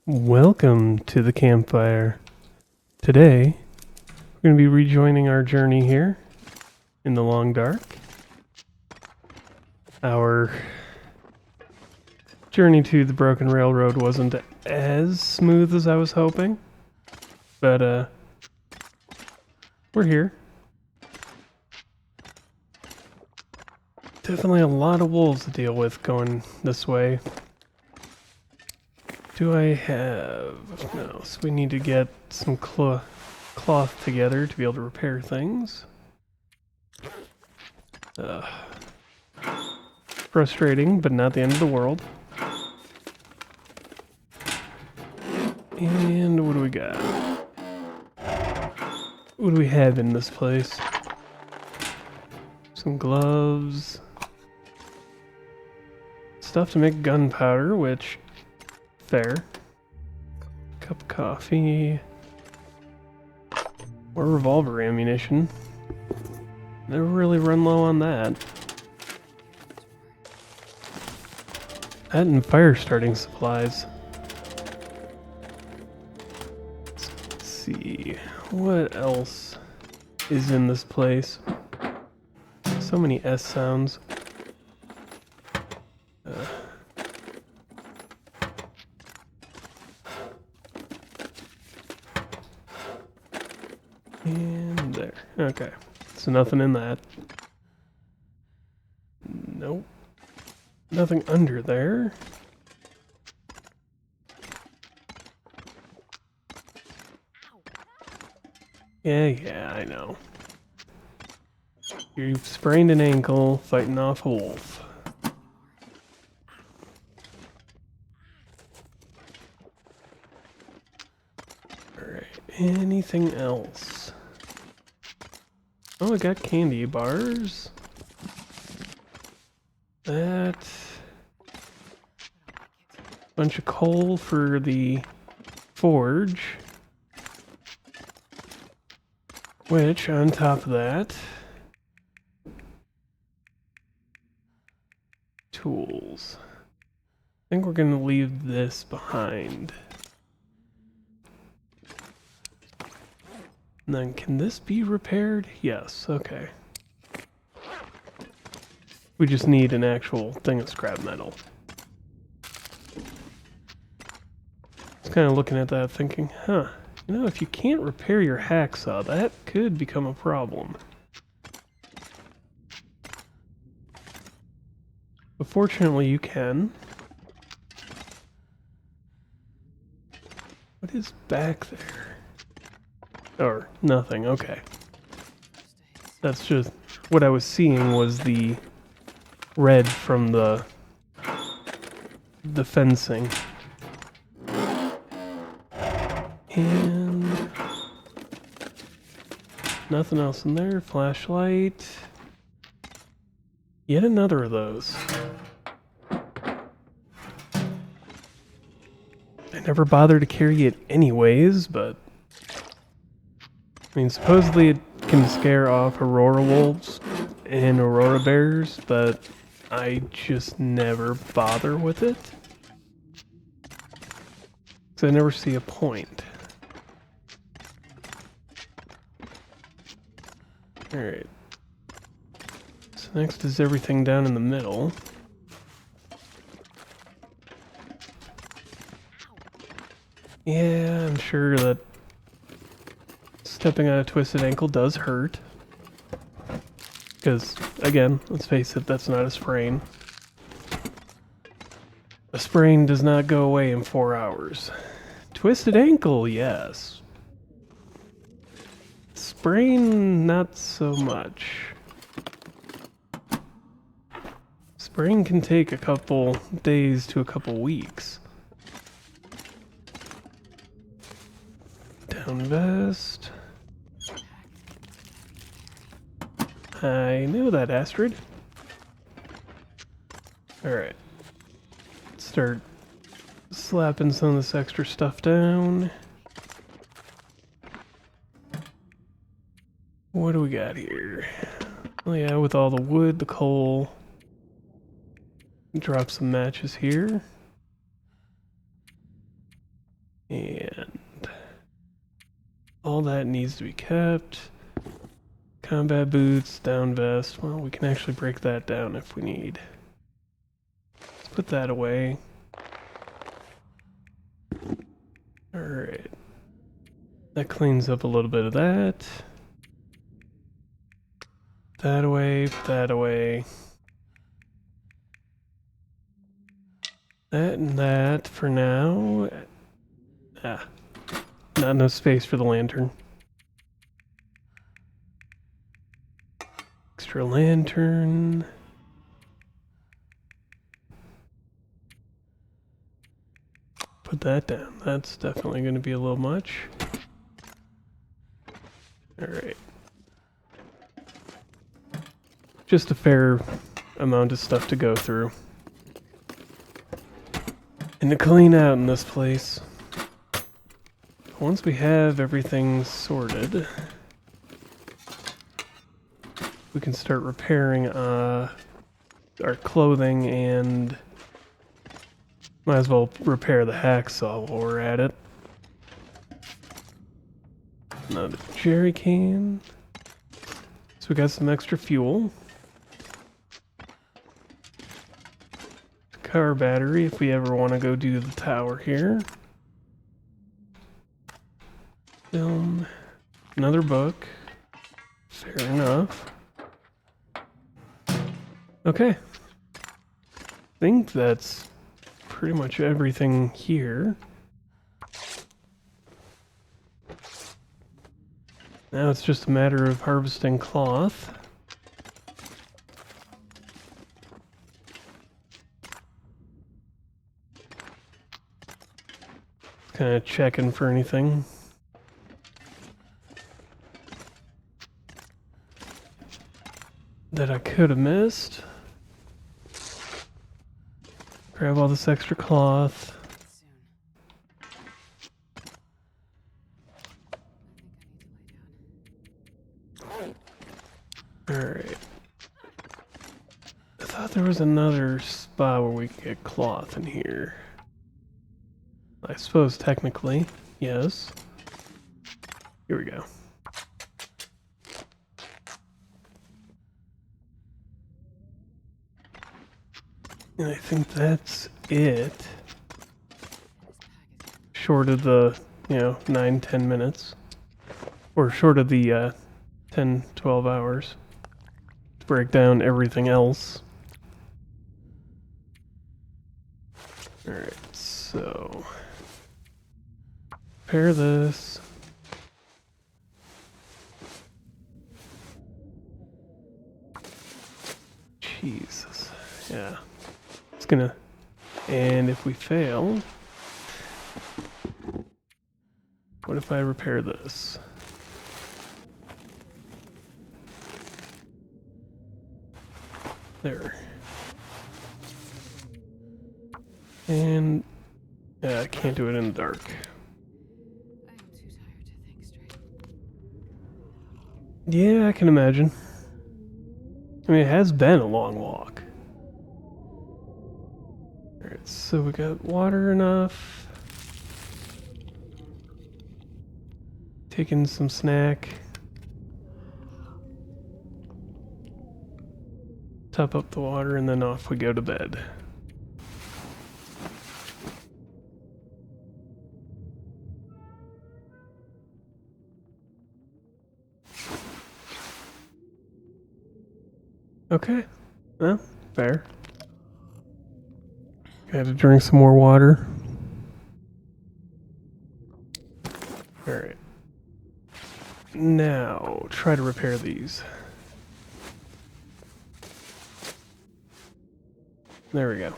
Welcome to the campfire. Today, we're going to be rejoining our journey here in the long dark. Our journey to the broken railroad wasn't as smooth as I was hoping, but we're here. Definitely a lot of wolves to deal with going this way. Do I have... No, so we need to get some cloth together to be able to repair things. Frustrating, but not the end of the world. And what do we got? What do we have in this place? Some gloves. Stuff to make gunpowder, which... fair. Cup of coffee. More revolver ammunition. Never really run low on that. That and fire starting supplies. Let's see. What else is in this place? So many S sounds. And there. Okay. So nothing in that. Nope. Nothing under there. Yeah, I know. You've sprained an ankle fighting off a wolf. Alright, anything else? Oh, I got candy bars. That. Bunch of coal for the forge. Which, on top of that, tools. I think we're gonna leave this behind. And then, can this be repaired? Yes, okay. We just need an actual thing of scrap metal. I was kind of looking at that thinking, huh, you know, if you can't repair your hacksaw, that could become a problem. But fortunately you can. What is back there? Or nothing, okay. That's just what I was seeing was the red from the fencing. And nothing else in there. Flashlight. Yet another of those. I never bothered to carry it anyways, but I mean, supposedly it can scare off aurora wolves and aurora bears, but I just never bother with it. Because I never see a point. Alright. So next is everything down in the middle. Yeah, I'm sure that stepping on a twisted ankle does hurt. Because, again, let's face it, that's not a sprain. A sprain does not go away in 4 hours. Twisted ankle, yes. Sprain, not so much. Sprain can take a couple days to a couple weeks. Down vest. I knew that, Astrid. Alright. Let's start slapping some of this extra stuff down. What do we got here? Oh yeah, with all the wood, the coal. Drop some matches here. And all that needs to be kept. Combat boots, down vest. Well, we can actually break that down if we need. Let's put that away. Alright. That cleans up a little bit of that. That away, put that away. That and that for now. Ah, not enough space for the lantern. Extra lantern. Put that down. That's definitely going to be a little much. Alright. Just a fair amount of stuff to go through. And to clean out in this place. Once we have everything sorted, we can start repairing our clothing, and might as well repair the hacksaw while we're at it. Another jerry can. So we got some extra fuel. Car battery if we ever want to go do the tower here. Film. Another book. Fair enough. Okay. I think that's pretty much everything here. Now it's just a matter of harvesting cloth. Kind of checking for anything. That I could have missed. Grab all this extra cloth. Alright. I thought there was another spot where we could get cloth in here. I suppose technically, yes. Here we go. And I think that's it. Short of the, 9-10 minutes. Or short of the 10-12 hours. To break down everything else. Alright, so... repair this. Jesus. Yeah. It's gonna... and if we fail... what if I repair this? There. And... yeah, I can't do it in the dark. Yeah, I can imagine. I mean, it has been a long walk. Alright, so we got water enough. Taking some snack. Top up the water and then off we go to bed. Okay, well, fair. Got to drink some more water. Alright. Now, try to repair these. There we go.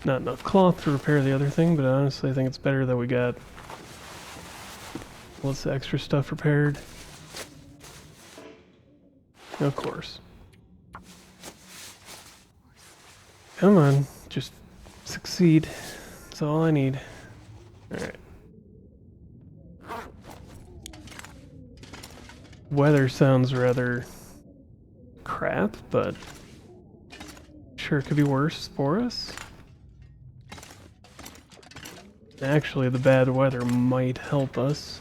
Not enough cloth to repair the other thing, but honestly I think it's better that we got lots of extra stuff repaired. Of course. Come on, just succeed. That's all I need. Alright. Weather sounds rather crap, but sure it could be worse for us. Actually, the bad weather might help us.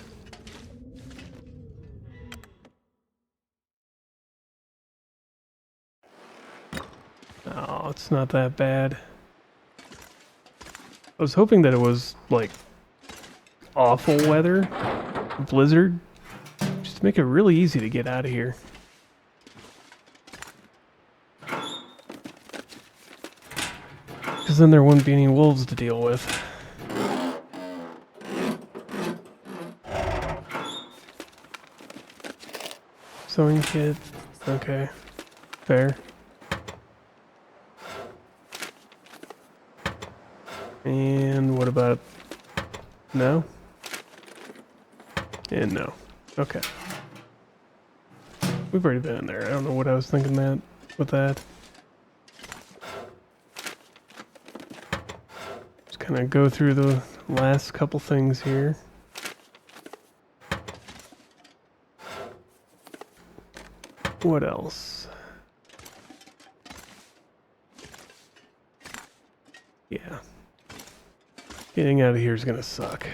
Oh, it's not that bad. I was hoping that it was, like, awful weather, blizzard, just to make it really easy to get out of here. Because then there wouldn't be any wolves to deal with. Sewing kit, okay, fair. And what about... no? And no. Okay. We've already been in there. I don't know what I was thinking that with that. Just kind of go through the last couple things here. What else? Yeah. Getting out of here is gonna suck.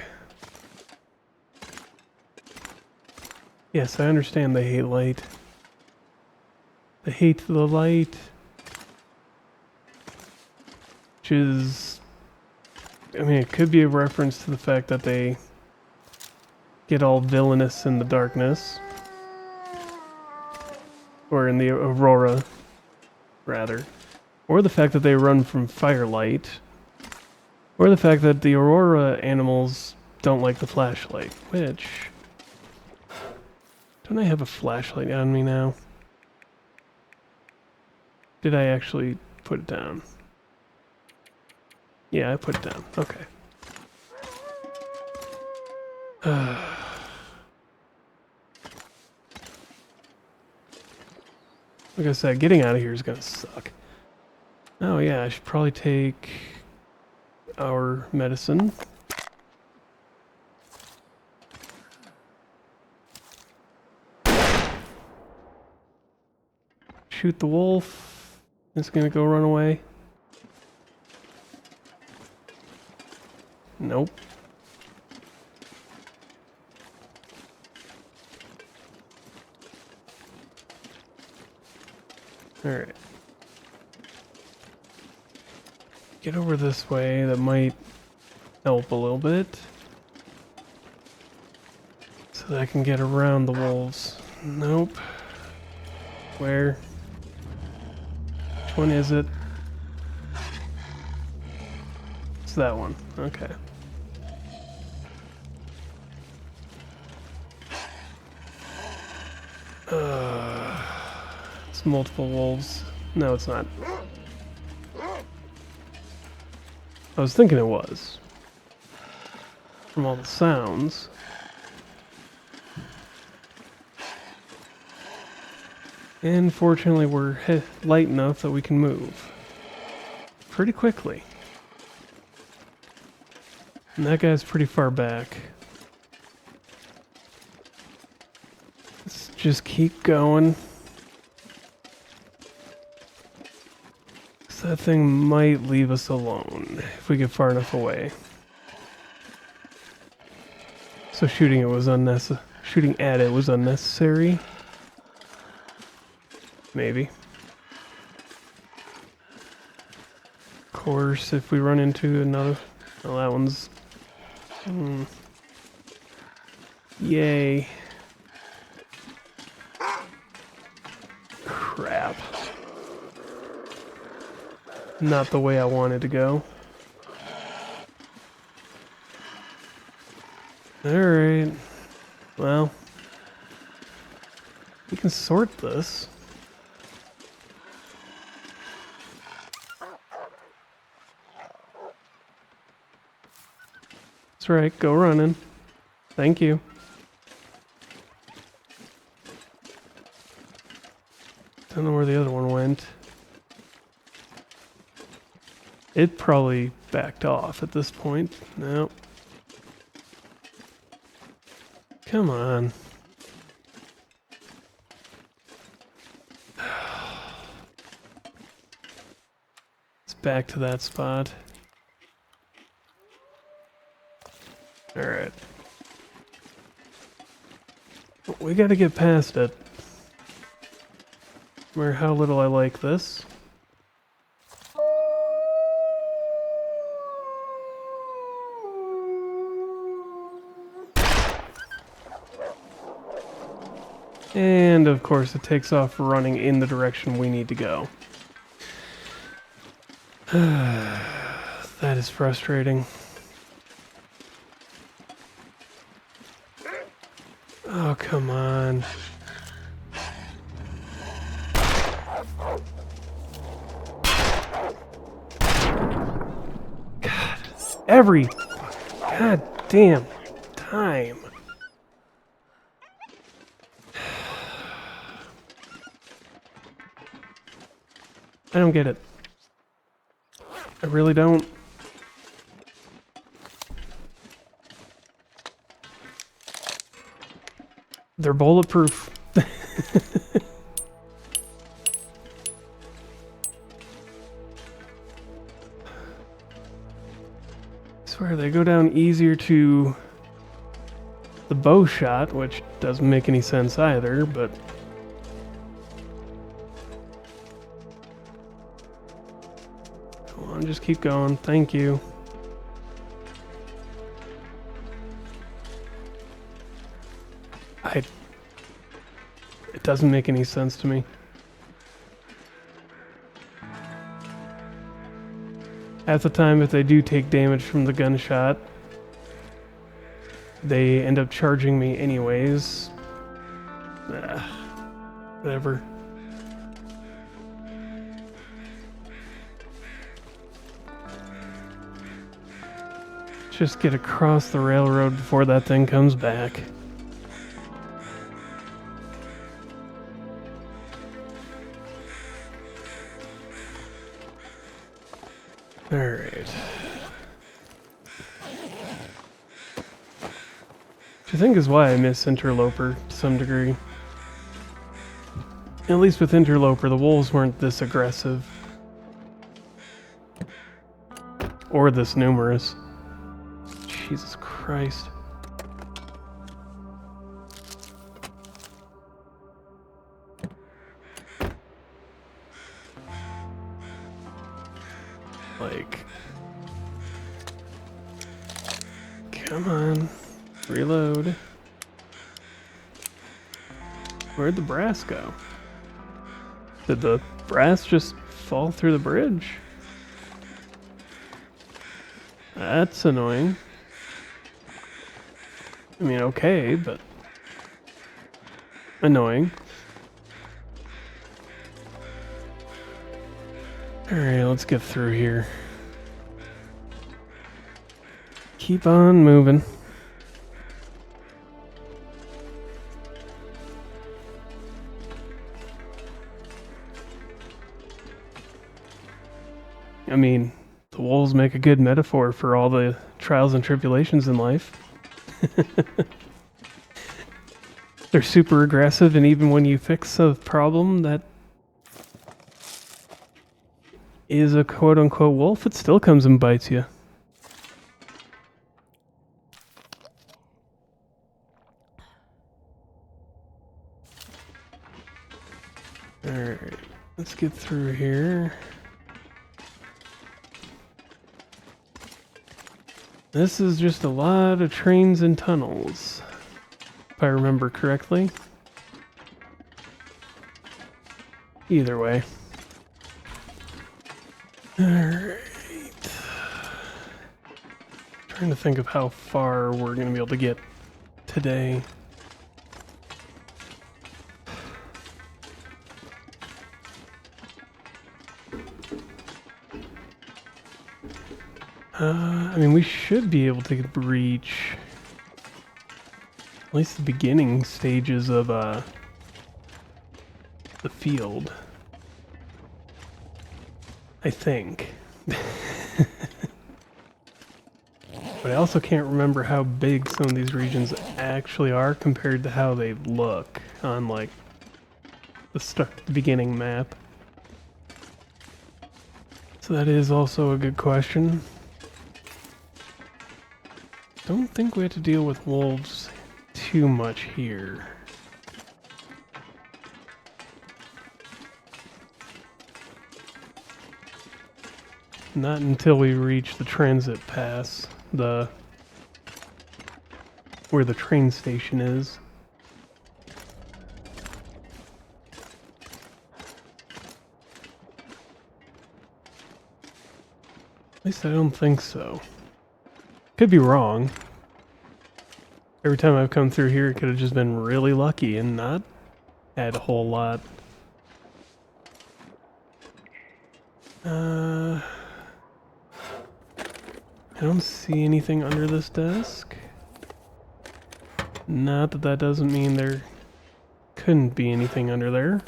Yes, I understand they hate light. They hate the light. Which is... I mean, it could be a reference to the fact that they get all villainous in the darkness. Or in the aurora, rather. Or the fact that they run from firelight. Or the fact that the aurora animals don't like the flashlight, which... don't I have a flashlight on me now? Did I actually put it down? Yeah, I put it down. Okay. Like I said, getting out of here is gonna suck. Oh yeah, I should probably take our medicine. Shoot the wolf. It's gonna go run away. Nope. Alright. Get over this way, that might help a little bit. So that I can get around the wolves. Nope. Where? Which one is it? It's that one. Okay. It's multiple wolves. No, it's not. I was thinking it was. From all the sounds. And fortunately we're light enough that we can move. Pretty quickly. And that guy's pretty far back. Let's just keep going. That thing might leave us alone if we get far enough away. So shooting at it was unnecessary. Maybe. Of course, if we run into another... well, that one's... yay. Crap. Not the way I wanted to go. Alright. Well. We can sort this. That's right, go running. Thank you. Don't know where the other one went. It probably backed off at this point. No. Come on. It's back to that spot. Alright. We gotta get past it. No matter how little I like this. And of course it takes off running in the direction we need to go. That is frustrating. Oh, come on. God, every goddamn time. I don't get it. I really don't. They're bulletproof. I swear they go down easier to the bow shot, which doesn't make any sense either, but come on, just keep going. Thank you. It doesn't make any sense to me. At the time, if they do take damage from the gunshot, they end up charging me anyways. Whatever. Just get across the railroad before that thing comes back. Alright. Which I think is why I miss Interloper to some degree. At least with Interloper, the wolves weren't this aggressive. Or this numerous. Jesus Christ. Like, come on, reload. Where'd the brass go? Did the brass just fall through the bridge? That's annoying. I mean, okay, but annoying. Alright, let's get through here. Keep on moving. I mean, the wolves make a good metaphor for all the trials and tribulations in life. They're super aggressive, and even when you fix a problem that is a quote-unquote wolf, it still comes and bites you. Alright, let's get through here. This is just a lot of trains and tunnels, if I remember correctly. Either way. Alright. Trying to think of how far we're going to be able to get today. I mean, we should be able to reach at least the beginning stages of the field. I think. But I also can't remember how big some of these regions actually are compared to how they look on, like, the beginning map. So that is also a good question. Don't think we have to deal with wolves too much here. Not until we reach the transit pass, where the train station is. At least I don't think so. Could be wrong. Every time I've come through here, it could have just been really lucky and not had a whole lot. I don't see anything under this desk. Not that that doesn't mean there couldn't be anything under there.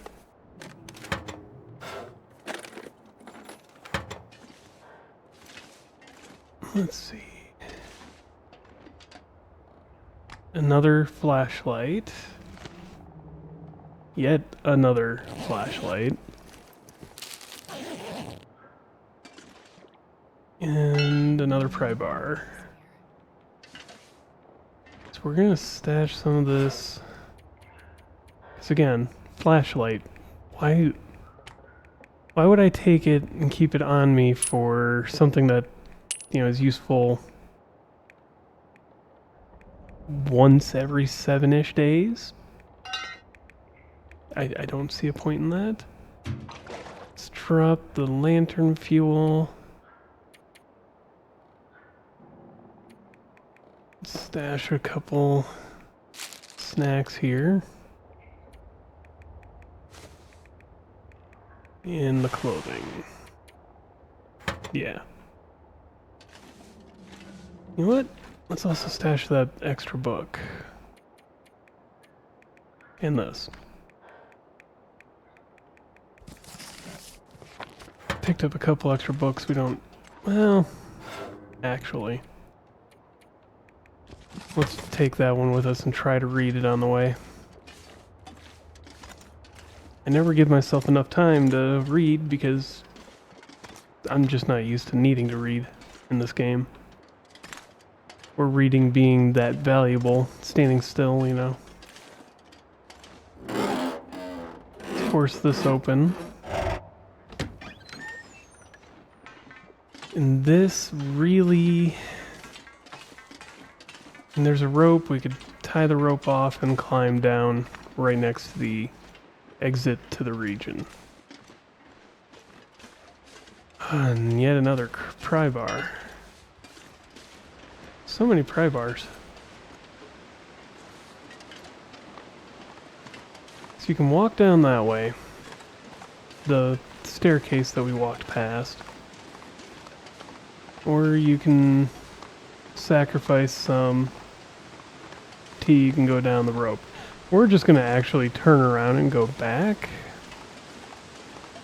Let's see. Another flashlight. Yet another flashlight. And another pry bar. So we're gonna stash some of this. So again, flashlight. Why would I take it and keep it on me for something that, you know, is useful once every 7-ish days? I don't see a point in that. Let's drop the lantern fuel. Stash a couple snacks here. In the clothing. Yeah. You know what? Let's also stash that extra book. And this. Picked up a couple extra books we don't... Well, actually. Let's take that one with us and try to read it on the way. I never give myself enough time to read because I'm just not used to needing to read in this game. Or reading being that valuable, standing still, you know. Let's force this open. And this really... And there's a rope, we could tie the rope off and climb down right next to the exit to the region. And yet another pry bar. So many pry bars. So you can walk down that way. The staircase that we walked past. Or you can sacrifice some tea, you can go down the rope. We're just gonna actually turn around and go back.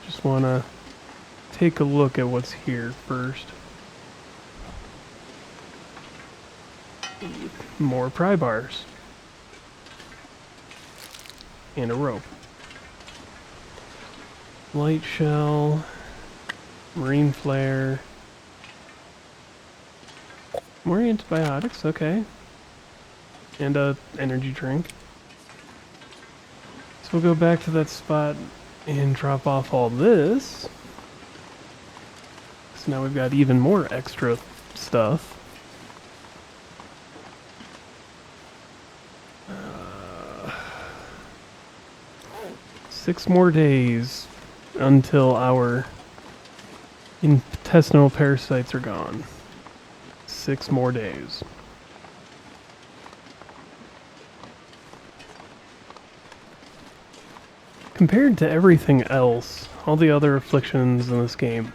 Just wanna take a look at what's here first. More pry bars. And a rope. Light shell. Marine flare. More antibiotics, okay. And a energy drink. So we'll go back to that spot and drop off all this. So now we've got even more extra stuff. 6 more days until our intestinal parasites are gone. 6 more days. Compared to everything else, all the other afflictions in this game,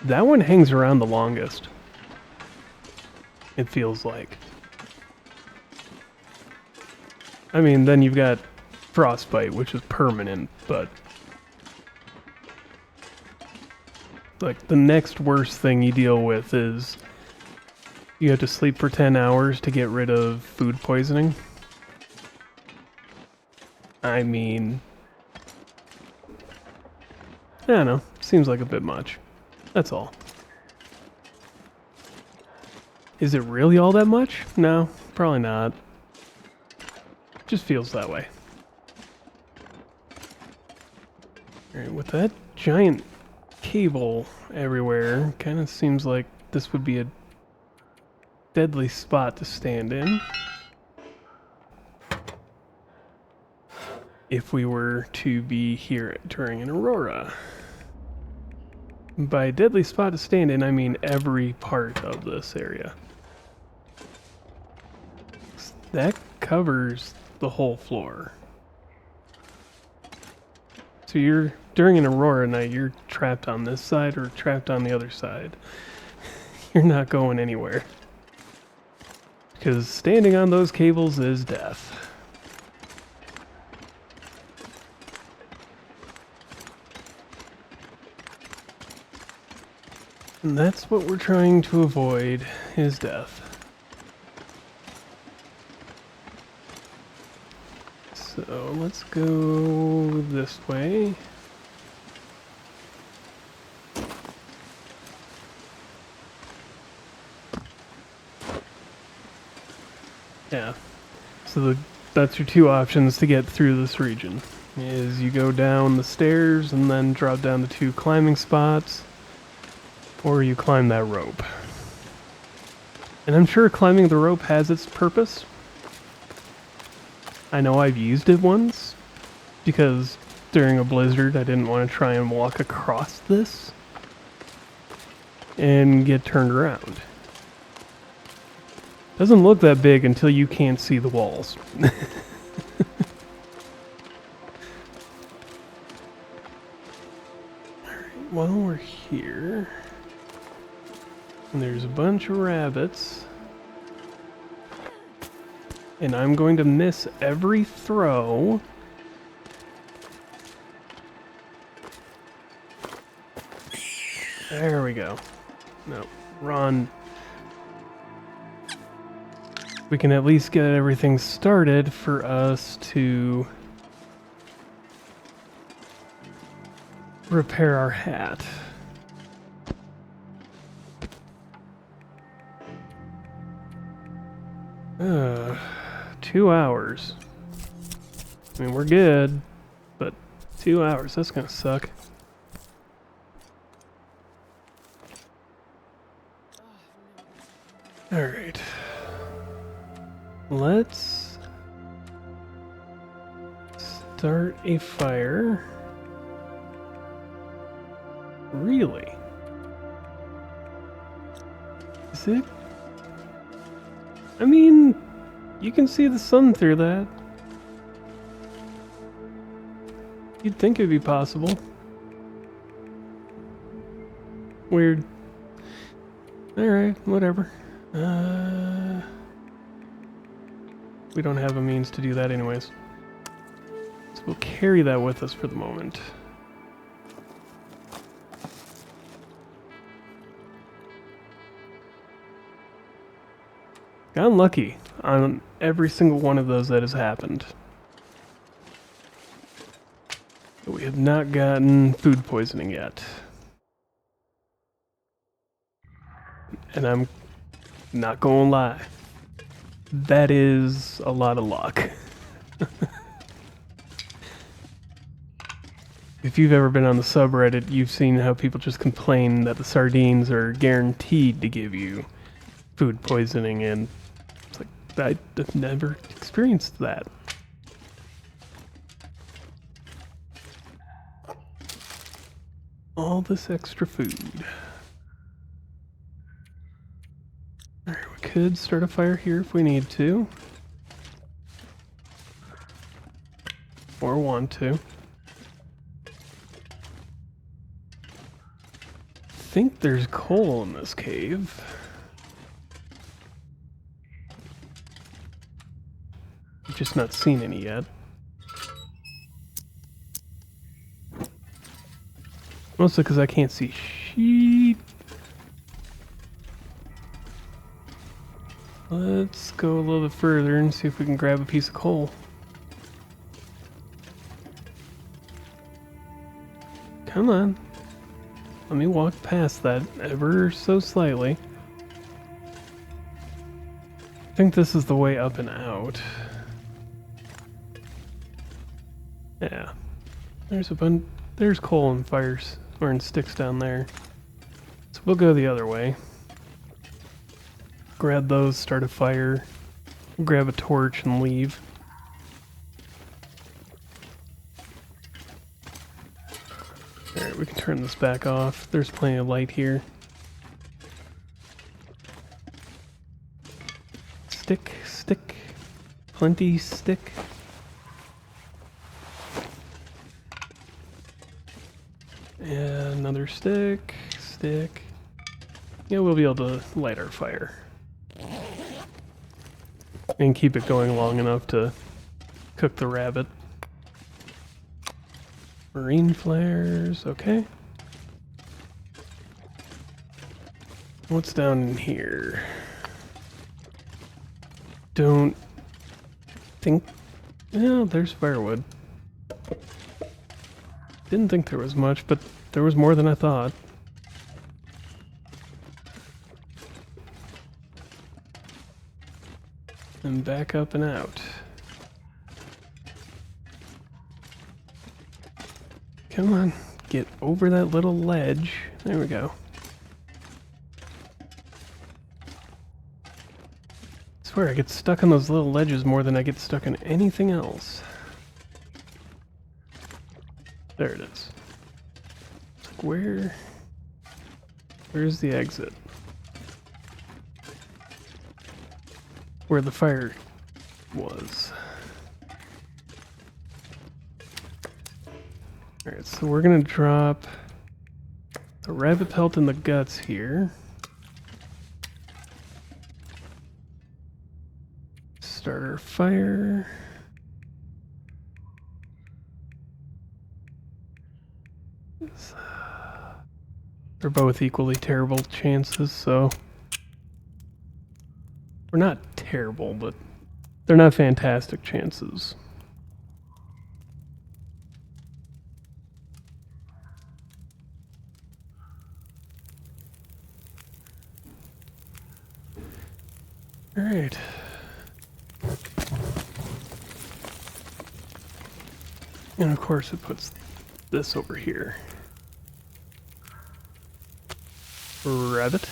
that one hangs around the longest. It feels like. I mean, then you've got frostbite, which is permanent, but like the next worst thing you deal with is you have to sleep for 10 hours to get rid of food poisoning. I mean, I don't know, seems like a bit much. That's all. Is it really all that much? No, probably not. Just feels that way. Alright, with that giant cable everywhere, kind of seems like this would be a deadly spot to stand in. If we were to be here during an aurora. By deadly spot to stand in, I mean every part of this area. That covers the whole floor. So you're, during an aurora night, you're trapped on this side or trapped on the other side. You're not going anywhere. Because standing on those cables is death. And that's what we're trying to avoid, is death. So let's go this way. Yeah, so that's your two options to get through this region. Is you go down the stairs and then drop down the two climbing spots, or you climb that rope. And I'm sure climbing the rope has its purpose. I know I've used it once, because during a blizzard I didn't want to try and walk across this and get turned around. Doesn't look that big until you can't see the walls. Alright, while we're here, and there's a bunch of rabbits, and I'm going to miss every throw. There we go. No, run. We can at least get everything started for us to repair our hat. Uh, 2 hours. I mean, we're good, but 2 hours, that's gonna suck. Alright. Let's start a fire. Really? Is it? I mean, you can see the sun through that. You'd think it'd be possible. Weird. Alright, whatever. We don't have a means to do that anyways. So we'll carry that with us for the moment. Got unlucky on every single one of those that has happened. But we have not gotten food poisoning yet. And I'm not gonna lie. That is a lot of luck. If you've ever been on the subreddit, you've seen how people just complain that the sardines are guaranteed to give you food poisoning, and it's like, I've never experienced that. All this extra food. Alright, we could start a fire here if we need to. Or want to. I think there's coal in this cave. I've just not seen any yet. Mostly because I can't see sheep. Let's go a little bit further and see if we can grab a piece of coal. Come on. Let me walk past that ever so slightly. think this is the way up and out. Yeah. There's a bunch. There's coal and fires, or and sticks down there. So we'll go the other way. Grab those, start a fire, grab a torch, and leave. Alright, we can turn this back off. There's plenty of light here. Stick, stick, plenty stick. And another stick, stick. Yeah, we'll be able to light our fire. And keep it going long enough to cook the rabbit. Marine flares, okay. What's down in here? Don't think... Yeah, there's firewood. Didn't think there was much, but there was more than I thought. And back up and out. Come on, get over that little ledge. There we go. I swear I get stuck on those little ledges more than I get stuck on anything else. There it is. Where's the exit? Where the fire was. Alright, so we're gonna drop the rabbit pelt and the guts here. Start our fire. They're both equally terrible chances, so... We're not terrible, but they're not fantastic chances. Alright. And of course it puts this over here. Rabbit.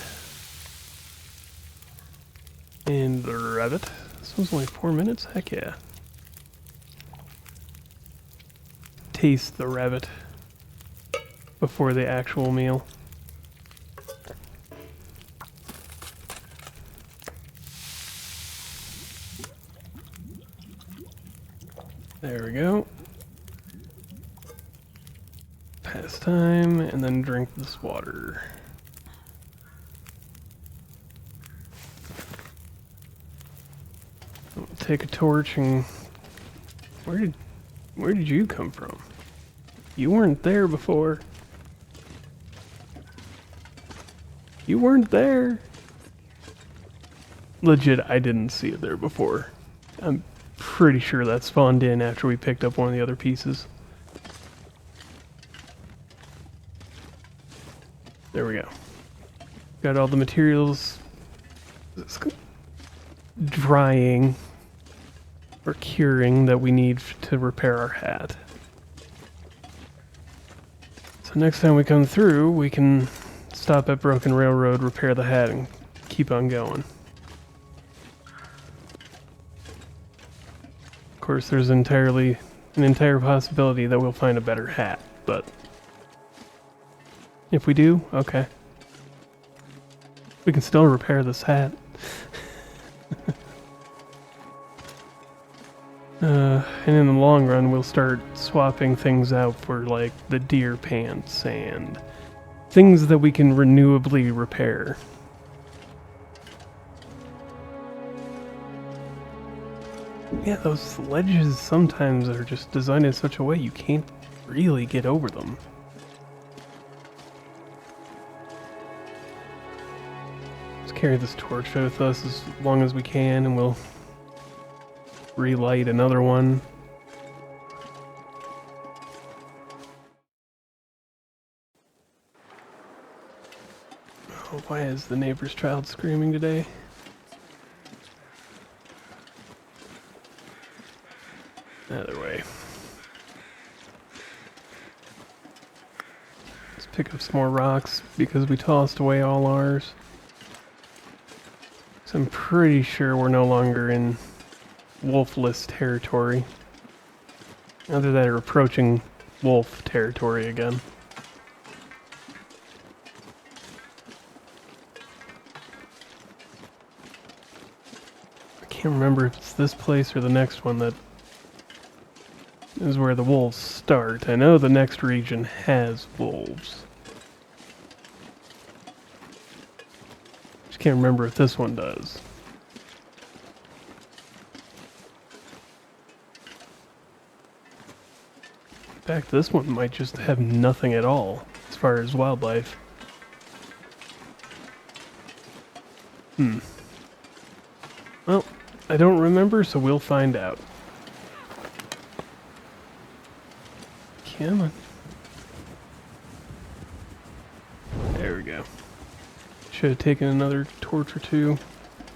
And the rabbit. This one's only 4 minutes? Heck yeah. Taste the rabbit before the actual meal. There we go. Pass time, and then drink this water. Take a torch and... Where did you come from? You weren't there before. You weren't there. Legit, I didn't see it there before. I'm pretty sure that spawned in after we picked up one of the other pieces. There we go. Got all the materials drying or curing that we need to repair our hat. So next time we come through, we can stop at Broken Railroad, repair the hat, and keep on going. Of course, there's an entire possibility that we'll find a better hat, but if we do, okay. We can still repair this hat. And in the long run, we'll start swapping things out for, like, the deer pants and things that we can renewably repair. Yeah, those ledges sometimes are just designed in such a way you can't really get over them. Let's carry this torch with us as long as we can, and we'll relight another one. Oh, why is the neighbor's child screaming today? Either way. Let's pick up some more rocks because we tossed away all ours. So I'm pretty sure we're no longer in wolfless territory. Either that or approaching wolf territory again. I can't remember if it's this place or the next one that is where the wolves start. I know the next region has wolves. Just can't remember if this one does. In fact, this one might just have nothing at all as far as wildlife. Well, I don't remember, so we'll find out. Come on. There we go. Should have taken another torch or two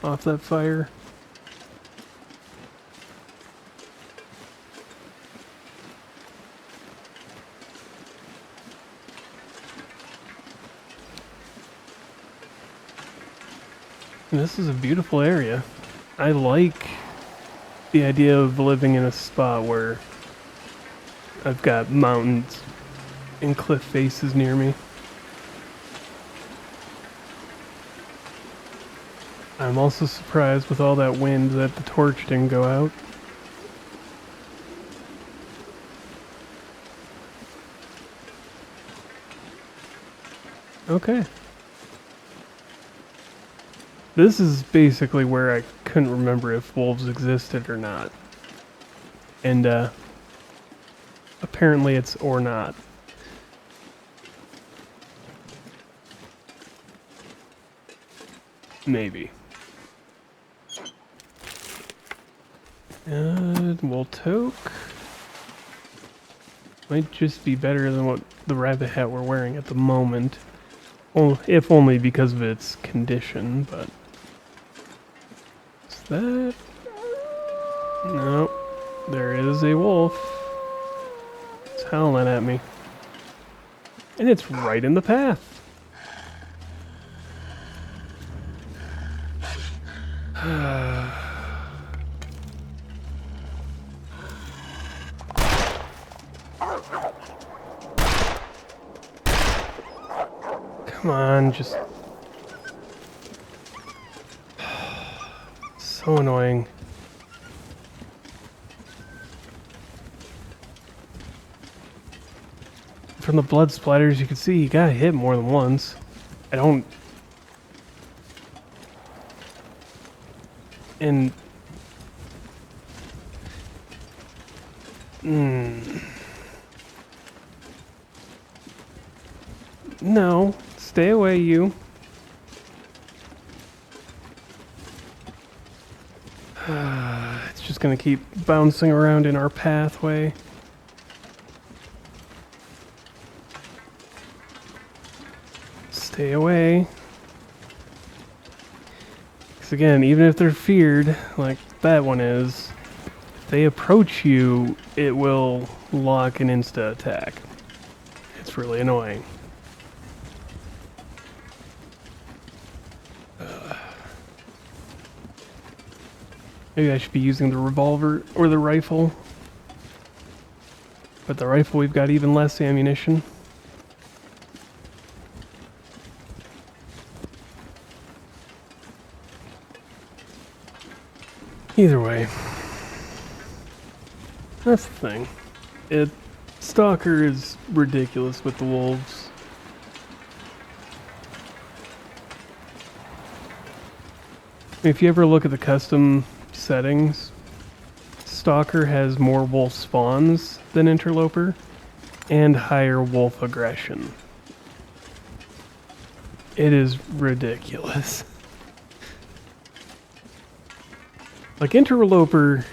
off that fire. And this is a beautiful area. I like the idea of living in a spot where I've got mountains and cliff faces near me. I'm also surprised with all that wind that the torch didn't go out. Okay. This is basically where I couldn't remember if wolves existed or not. And, apparently it's or not. Maybe. We'll toke. Might just be better than what the rabbit hat we're wearing at the moment. Well, if only because of its condition, but... Is that... No. There is a wolf. It's howling at me. And it's right in the path. Come on, just... So annoying. From the blood splatters, you can see you got hit more than once. I don't... And... No. Stay away, you. It's just gonna keep bouncing around in our pathway. Stay away. Because again, even if they're feared, like that one is, if they approach you, it will lock an insta attack. It's really annoying. Maybe I should be using the revolver or the rifle. But the rifle, we've got even less ammunition. Either way, that's the thing. Stalker is ridiculous with the wolves. If you ever look at the custom settings, Stalker has more wolf spawns than Interloper and higher wolf aggression. It is ridiculous. Like Interloper,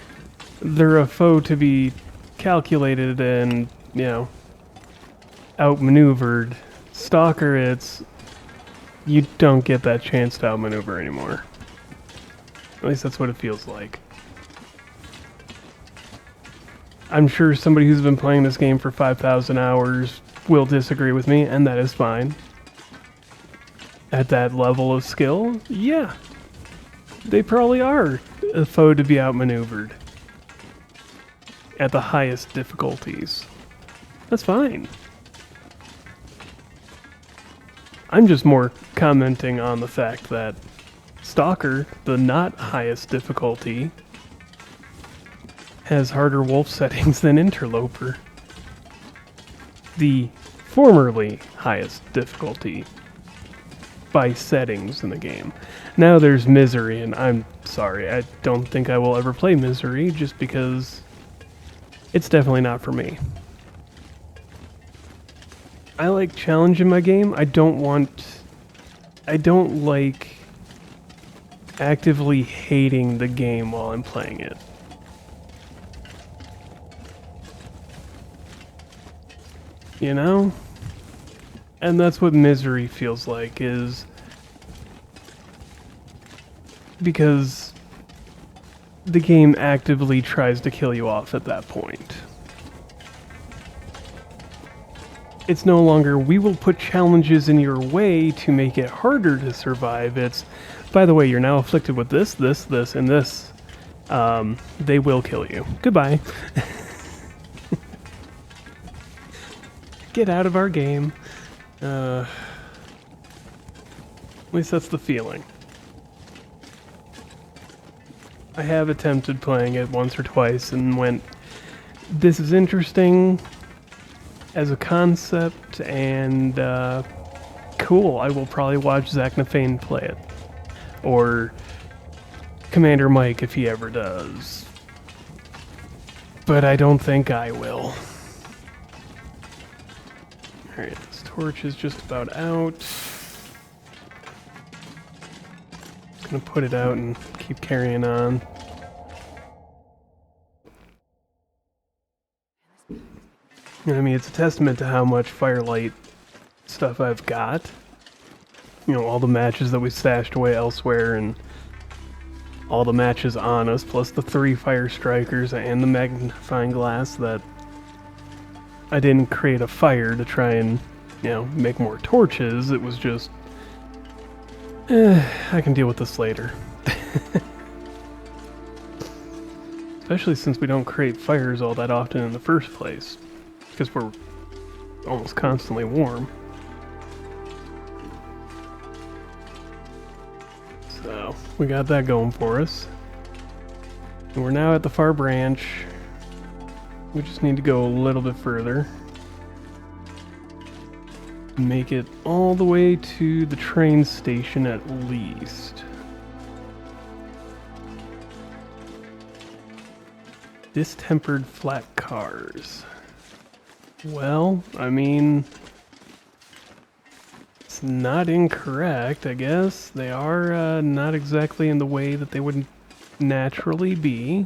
they're a foe to be calculated and, you know, outmaneuvered. Stalker, it's... you don't get that chance to outmaneuver anymore. At least that's what it feels like. I'm sure somebody who's been playing this game for 5,000 hours will disagree with me, and that is fine. At that level of skill, yeah, they probably are a foe to be outmaneuvered. At the highest difficulties. That's fine. I'm just more commenting on the fact that Stalker, the not highest difficulty, has harder wolf settings than Interloper, the formerly highest difficulty by settings in the game. Now there's Misery, and I'm sorry, I don't think I will ever play Misery just because it's definitely not for me. I like challenge in my game. I don't like actively hating the game while I'm playing it. You know? And that's what Misery feels like, is because the game actively tries to kill you off at that point. It's no longer, we will put challenges in your way to make it harder to survive. It's, by the way, you're now afflicted with this, this, this, and this. They will kill you. Goodbye. Get out of our game. At least that's the feeling. I have attempted playing it once or twice and went, this is interesting as a concept, and cool, I will probably watch Zach Nafane play it. Or Commander Mike if he ever does. But I don't think I will. Alright, this torch is just about out. Gonna put it out and keep carrying on. I mean, it's a testament to how much Firelight stuff I've got. You know, all the matches that we stashed away elsewhere, and all the matches on us, plus the 3 Fire Strikers and the magnifying glass that I didn't create a fire to try and, you know, make more torches. It was just, I can deal with this later. Especially since we don't create fires all that often in the first place, because we're almost constantly warm. So, we got that going for us. And we're now at the far branch. We just need to go a little bit further. Make it all the way to the train station at least. Distempered flat cars. Well, I mean, it's not incorrect, I guess. They are not exactly in the way that they would naturally be.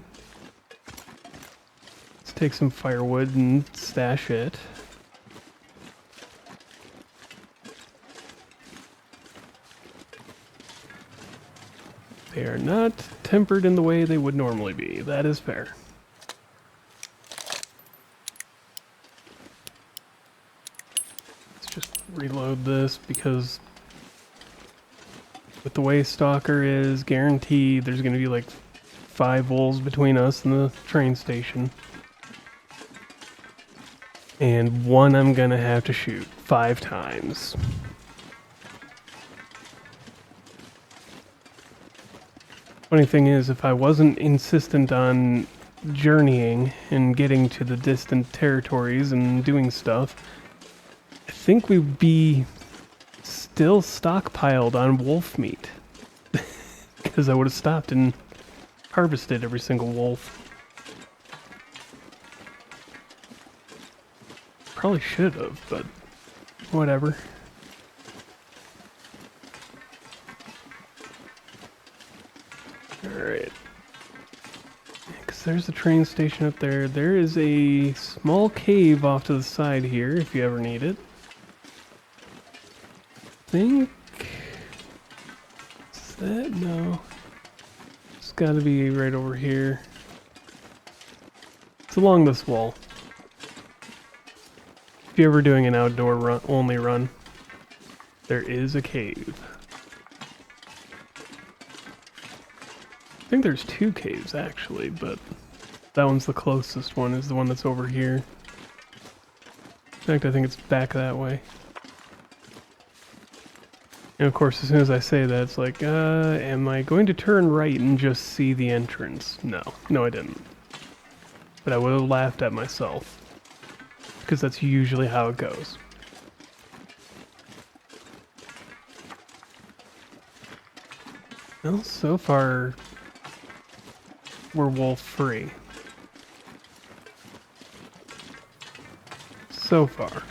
Let's take some firewood and stash it. They are not tempered in the way they would normally be. That is fair. Just reload this, because with the way Stalker is, guaranteed there's going to be like 5 wolves between us and the train station. And one I'm going to have to shoot 5 times. Funny thing is, if I wasn't insistent on journeying and getting to the distant territories and doing stuff, I think we'd be still stockpiled on wolf meat. Because I would have stopped and harvested every single wolf. Probably should have, but whatever. Alright. Because there's the train station up there. There is a small cave off to the side here, if you ever need it. I think... Is that? No. It's gotta be right over here. It's along this wall. If you're ever doing an outdoor run, only run, there is a cave. I think there's 2 caves actually, but that one's the closest one, is the one that's over here. In fact, I think it's back that way. And of course, as soon as I say that, it's like, am I going to turn right and just see the entrance? No. No, I didn't. But I would have laughed at myself. Because that's usually how it goes. Well, so far, we're wolf-free. So far.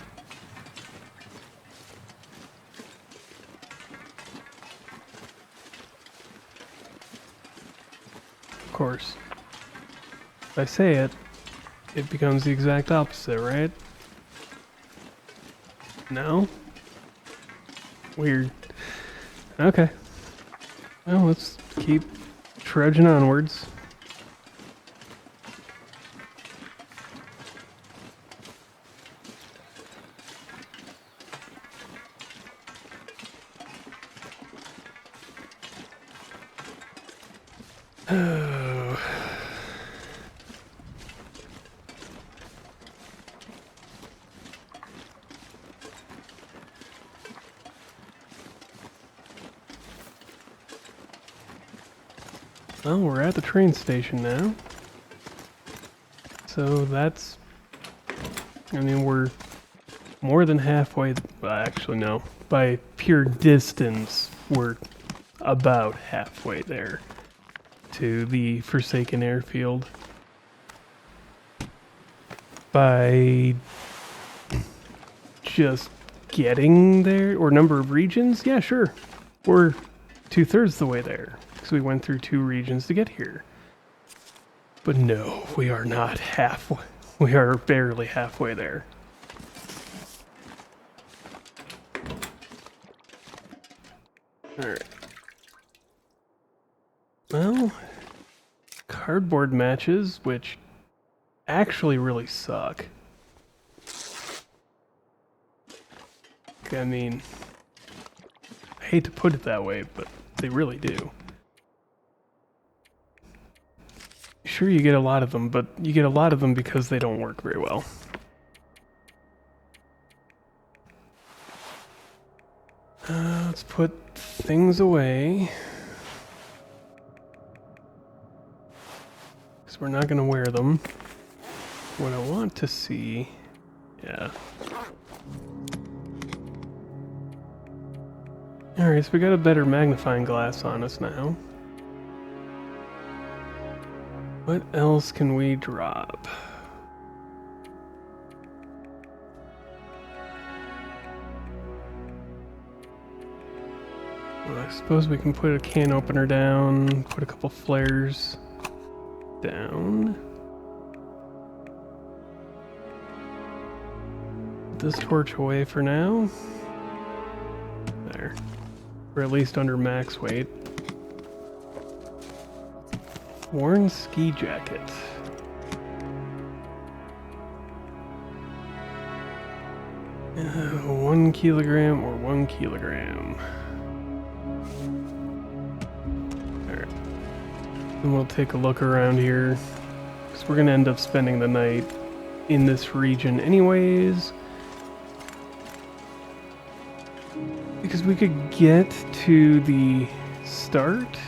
Of course. If I say it, it becomes the exact opposite, right? No? Weird. Okay. Well, let's keep trudging onwards. Oh. Well, we're at the train station now. So that's... I mean, we're more than halfway... Well, actually, no. By pure distance, we're about halfway there to the Forsaken Airfield. By just getting there, or number of regions, yeah, sure. We're 2/3 the way there, because we went through 2 regions to get here. But no, we are not halfway. We are barely halfway there. Alright. Well, cardboard matches, which actually really suck. I mean, I hate to put it that way, but they really do. Sure, you get a lot of them, but you get a lot of them because they don't work very well. Let's put things away. Because we're not going to wear them. What I want to see... Yeah. Alright, so we got a better magnifying glass on us now. What else can we drop? Well, I suppose we can put a can opener down, put a couple flares down. Put this torch away for now. There. Or at least under max weight. Worn ski jacket. Uh, 1 kilogram or 1 kilogram. Alright. Then we'll take a look around here. Because we're going to end up spending the night in this region anyways. Because we could get to the start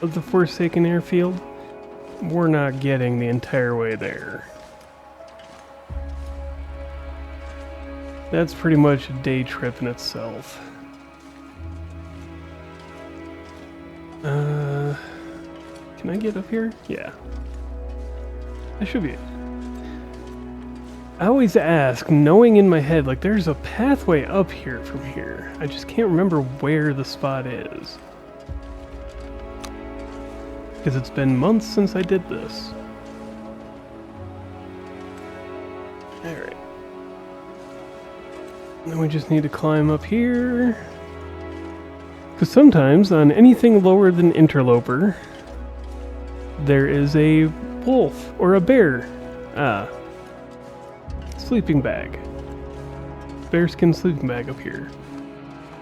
of the Forsaken Airfield. We're not getting the entire way there. That's pretty much a day trip in itself. Can I get up here? Yeah. I should be. I always ask, knowing in my head, like there's a pathway up here from here. I just can't remember where the spot is. Because it's been months since I did this. Alright. Then we just need to climb up here. Because sometimes on anything lower than Interloper, there is a wolf or a bear. Ah. Sleeping bag. Bearskin sleeping bag up here.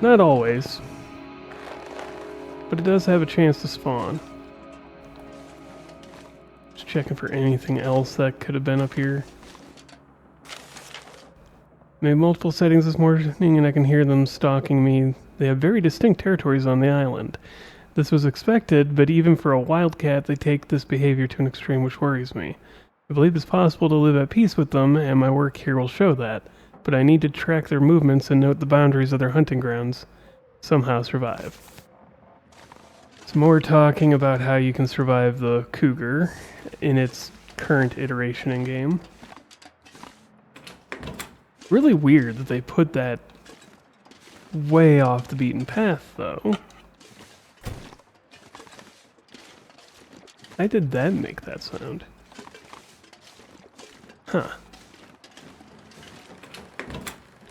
Not always. But it does have a chance to spawn. Just checking for anything else that could have been up here. Made multiple sightings this morning and I can hear them stalking me. They have very distinct territories on the island. This was expected, but even for a wildcat, they take this behavior to an extreme which worries me. I believe it's possible to live at peace with them, and my work here will show that, but I need to track their movements and note the boundaries of their hunting grounds. Somehow survive. Some more talking about how you can survive the cougar in its current iteration in game. Really weird that they put that way off the beaten path, though. Why did that make that sound? Huh.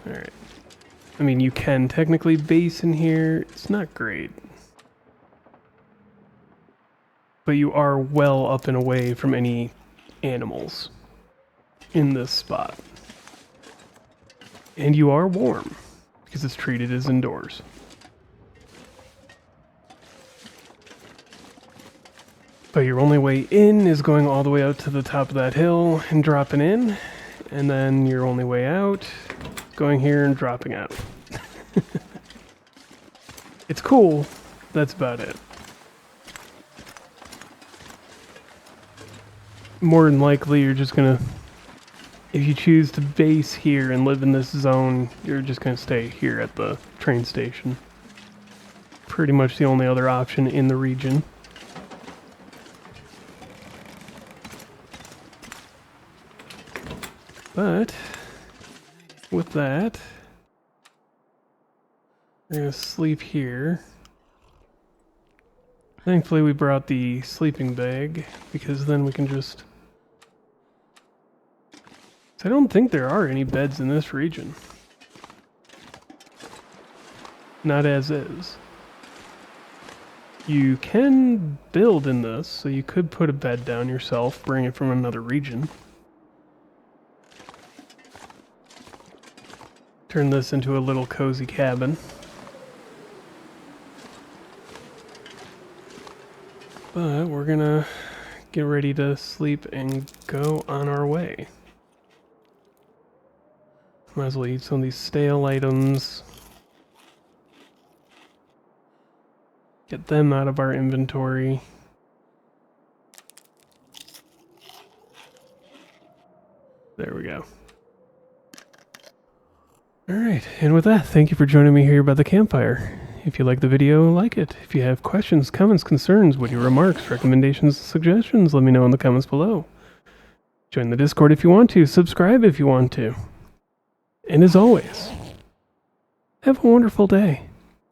Alright. I mean, you can technically base in here. It's not great. But you are well up and away from any animals in this spot. And you are warm, because it's treated as indoors. But your only way in is going all the way out to the top of that hill and dropping in. And then your only way out, going here and dropping out. It's cool, that's about it. More than likely you're just gonna, if you choose to base here and live in this zone, you're just gonna stay here at the train station. Pretty much the only other option in the region. But with that, we're gonna sleep here. Thankfully we brought the sleeping bag, because then we can just... I don't think there are any beds in this region. Not as is. You can build in this, so you could put a bed down yourself, bring it from another region. Turn this into a little cozy cabin. But we're gonna get ready to sleep and go on our way. Might as well eat some of these stale items. Get them out of our inventory. There we go. Alright, and with that, thank you for joining me here by the campfire. If you like the video, like it. If you have questions, comments, concerns, witty remarks, recommendations, suggestions, let me know in the comments below. Join the Discord if you want to. Subscribe if you want to. And as always, have a wonderful day.